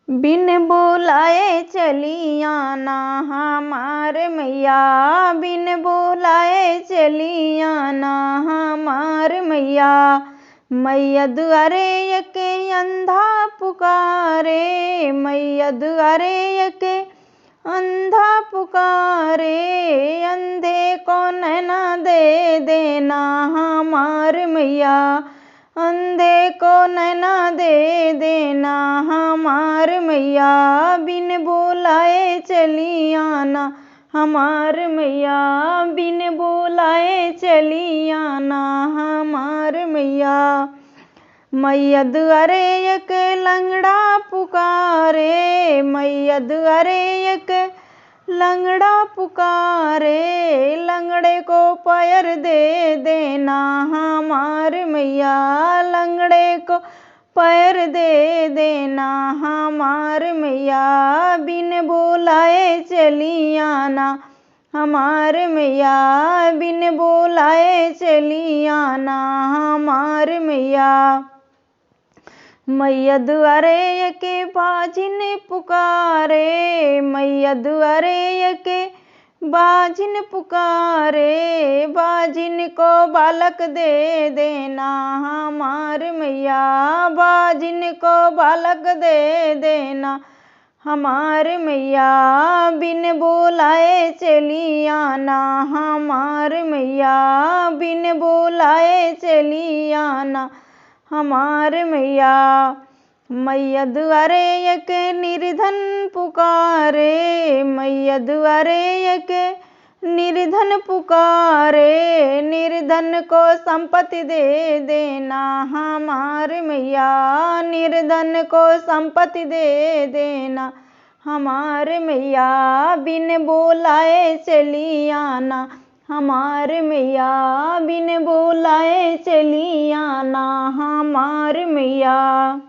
बिन बुलाए चली आना हमार मैया, बिन बुलाए चली आना हमार मैया। मैया दुआरे यके अंधा पुकारे, मैया दुआरे यके अंधा पुकारे। अंधे को नैना दे देना हमार मैया, अंधे को नैना दे देना हमार मैया। बिन बुलाए चली आना हमार मैया, बिन बुलाए चली आना हमार मैया। मैया दुआरे एक लंगड़ा पुकारे, मैया दुआरे एक लंगड़ा पुकारे। लंगड़े को पैर दे देना हमार मैया, लंगड़े को पैर दे देना हमार मैया। बिन बुलाए चली आना हमार मैया, बिन बुलाए चली आना हमार मैया। मैया दुआरे यके बाजिन पुकारे, मैया दुआरे यके बाजिन पुकारे। बाजिन को बालक दे देना हमार मैया, बाजिन को बालक दे देना हमार मैया। बिन बुलाए चली आना हमार मैया, बिन बुलाए चली आना हमार मैया। मैया दुआरे एक निर्धन पुकारे, मैया दुआरे एक निर्धन पुकारे। निर्धन को संपत्ति दे देना हमार मैया, निर्धन को संपत्ति दे देना हमार मैया। बिन बुलाए चली आना हमार मैया, बिन बुलाए चली आना हमार मैया।